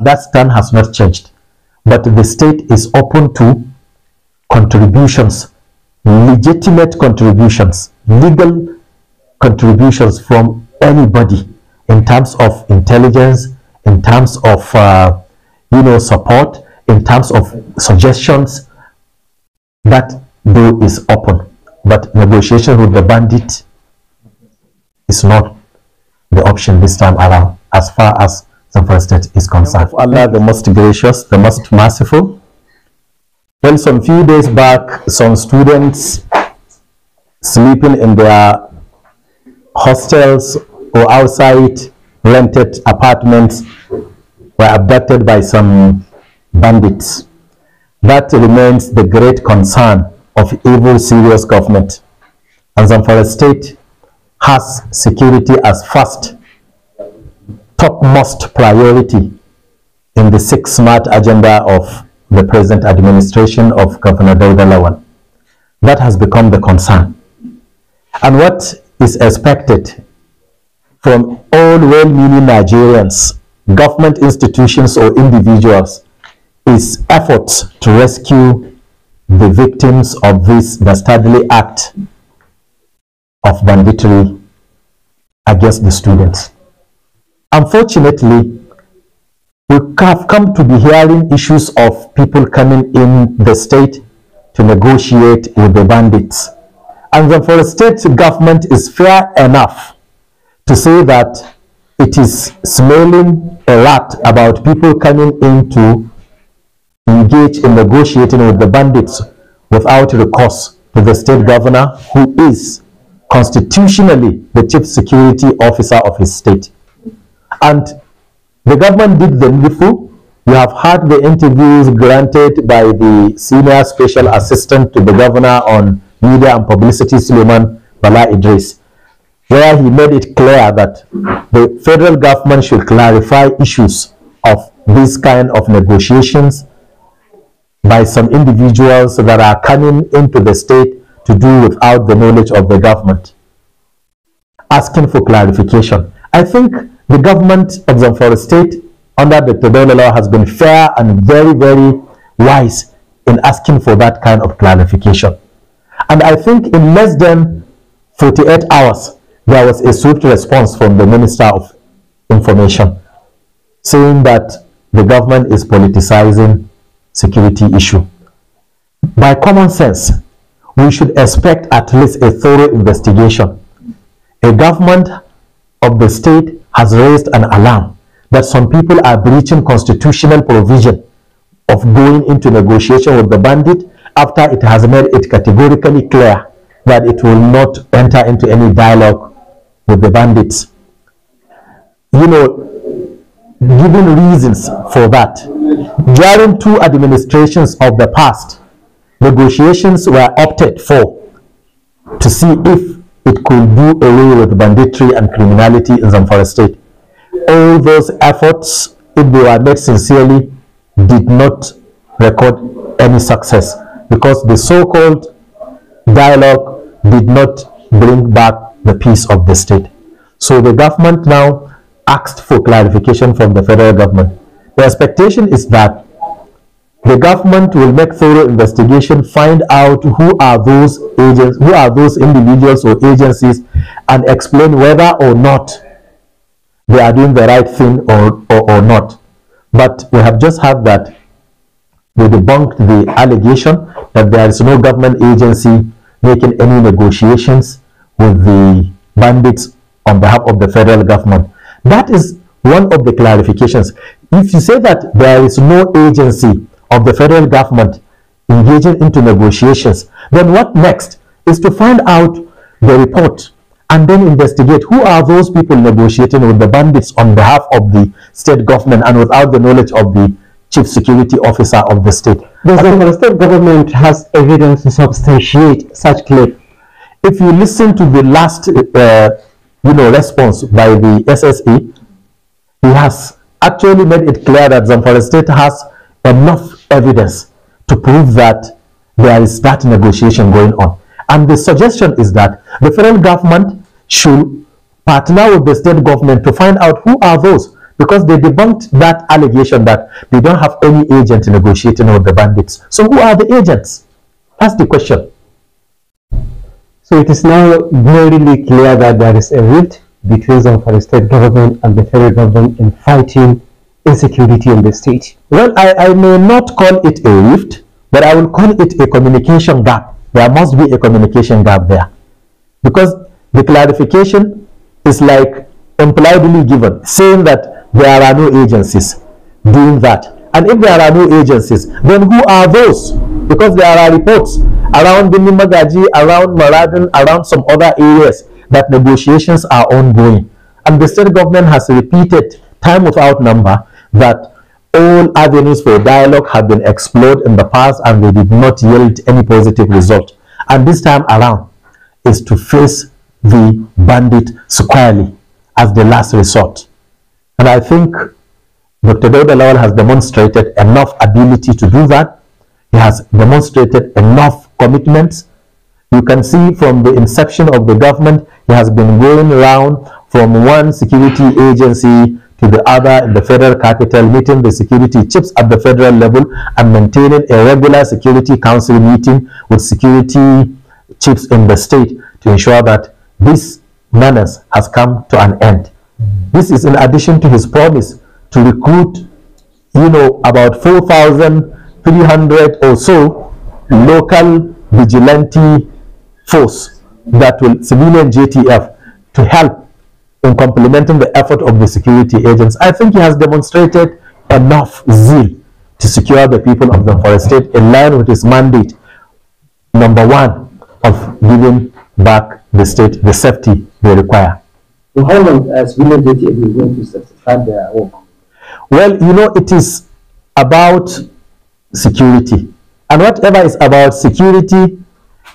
That stand has not changed. But the state is open to contributions, legitimate contributions, legal contributions from anybody in terms of intelligence, in terms of support, in terms of suggestions. That door is open, but negotiation with the bandit is not the option this time around, as far as Zamfara State is concerned. Allah, the most gracious, the most merciful. Well, some few days back, some students sleeping in their hostels or outside rented apartments were abducted by some bandits. That remains the great concern of evil, serious government. And Zamfara State has security as first, topmost priority in the 6 smart agenda of the present administration of Governor Dauda Lawal. That has become the concern. And what is expected from all well-meaning Nigerians, government institutions or individuals, is efforts to rescue the victims of this dastardly act of banditry against the students. Unfortunately, we have come to be hearing issues of people coming in the state to negotiate with the bandits. And the Zamfara State government is fair enough to say that it is smelling a rat about people coming in to engage in negotiating with the bandits without recourse to the state governor, who is constitutionally the chief security officer of his state. And the government did the needful. You have had the interviews granted by the senior special assistant to the governor on media and publicity, Suleiman Bala Idris, where he made it clear that the federal government should clarify issues of this kind of negotiations by some individuals that are coming into the state to do without the knowledge of the government, asking for clarification. I think the government of Zamfara State under the Dauda Lawal has been fair and very, very wise in asking for that kind of clarification. And I think in less than 48 hours, there was a swift response from the Minister of Information saying that the government is politicizing security issue. By common sense, we should expect at least a thorough investigation. A government of the state has raised an alarm that some people are breaching constitutional provision of going into negotiation with the bandit after it has made it categorically clear that it will not enter into any dialogue with the bandits. You know, given reasons for that, during 2 administrations of the past, negotiations were opted for to see if it could do away with banditry and criminality in Zamfara State. All those efforts, if they were made sincerely, did not record any success, because the so-called dialogue did not bring back the peace of the state. So the government now asked for clarification from the federal government. The expectation is that the government will make thorough investigation, find out who are those agents, who are those individuals or agencies, and explain whether or not they are doing the right thing or not. But we have just had that we debunked the allegation that there is no government agency making any negotiations with the bandits on behalf of the federal government. That is one of the clarifications. If you say that there is no agency of the federal government engaging into negotiations, then what next is to find out the report and then investigate who are those people negotiating with the bandits on behalf of the state government and without the knowledge of the chief security officer of the state. The state government has evidence to substantiate such claim. If you listen to the last response by the SSA, he has actually made it clear that Zamfara State has enough evidence to prove that there is that negotiation going on. And the suggestion is that the federal government should partner with the state government to find out who are those, because they debunked that allegation that they don't have any agent negotiating with the bandits. So who are the agents? That's the question. So it is now very clear that there is a rift between the state government and the federal government in fighting insecurity in the state. Well, I may not call it a rift, but I will call it a communication gap. There must be a communication gap there, because the clarification is like impliedly given, saying that there are no agencies doing that. And if there are no agencies, then who are those? Because there are reports around Bini Magaji, around Maradun, around some other areas that negotiations are ongoing. And the state government has repeated time without number that all avenues for dialogue have been explored in the past and they did not yield any positive result. And this time around is to face the bandit squarely as the last resort. And I think Dr. Dauda Lawal has demonstrated enough ability to do that. He has demonstrated enough commitments. You can see from the inception of the government, he has been going around from one security agency to the other in the federal capital, meeting the security chiefs at the federal level and maintaining a regular security council meeting with security chiefs in the state to ensure that this menace has come to an end. This is in addition to his promise to recruit, about 4,300 or so local vigilante force that will, civilian JTF, to help in complementing the effort of the security agents. I think he has demonstrated enough zeal to secure the people of the forest state in line with his mandate, number one, of giving back the state the safety they require. So how long has civilian JTF going to start their work? Well, it is about security. And whatever is about security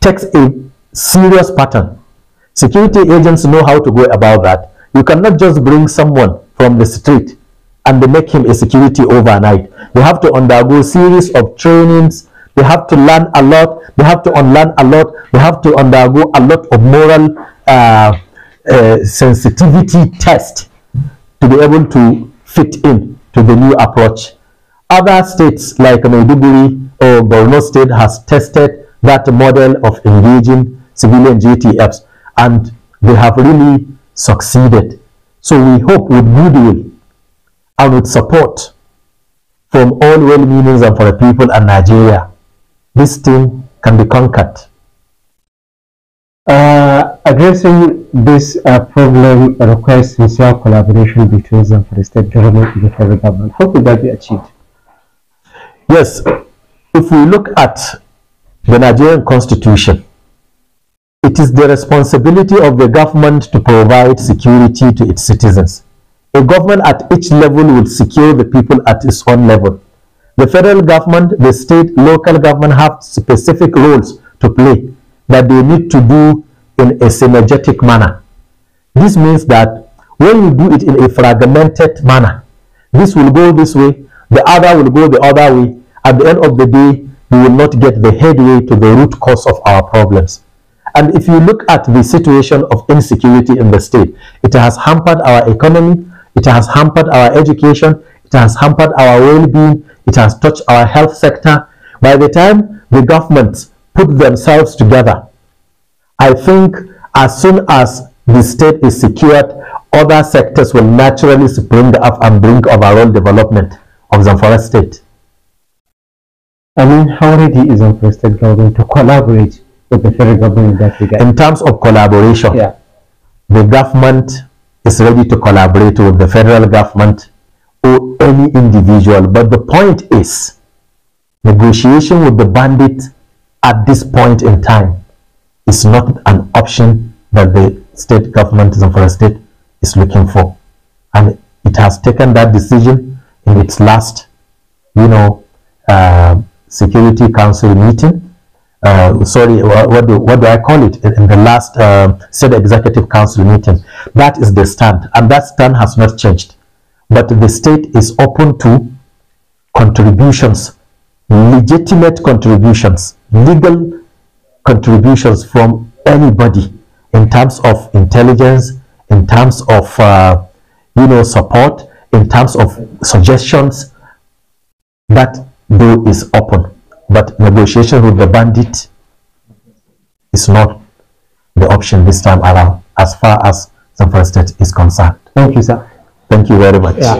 takes a serious pattern. Security agents know how to go about that. You cannot just bring someone from the street and they make him a security overnight. They have to undergo a series of trainings. They have to learn a lot. They have to unlearn a lot. They have to undergo a lot of moral sensitivity test to be able to fit in to the new approach. Other states like Maiduguri or Borno State has tested that model of engaging civilian GTFs and they have really succeeded. So we hope with goodwill and with support from all well-meanings and for the people and Nigeria, this thing can be conquered. Addressing this problem requires sincere collaboration between the state government and the federal government. How could that be achieved? Yes, if we look at the Nigerian Constitution, it is the responsibility of the government to provide security to its citizens. A government at each level will secure the people at its own level. The federal government, the state, local government have specific roles to play that they need to do in a synergetic manner. This means that when you do it in a fragmented manner, this will go this way, the other will go the other way. At the end of the day, we will not get the headway to the root cause of our problems. And if you look at the situation of insecurity in the state, it has hampered our economy, it has hampered our education, it has hampered our well-being, it has touched our health sector. By the time the governments put themselves together, I think as soon as the state is secured, other sectors will naturally spring up and bring overall development of Zamfara state. I mean, how ready is the state government to collaborate with the federal government in that regard? In terms of collaboration, the government is ready to collaborate with the federal government or any individual. But the point is, negotiation with the bandit at this point in time is not an option that the state government Zamfara state is looking for. And it has taken that decision in its last, Security Council meeting. What do I call it? In the last State Executive Council meeting. That is the stand, and that stand has not changed. But the state is open to contributions, legitimate contributions, legal contributions from anybody in terms of intelligence, in terms of support, in terms of suggestions, that door is open. But negotiation with the bandit is not the option this time around, as far as Zamfara State is concerned. Thank you, sir. Thank you very much. Yeah.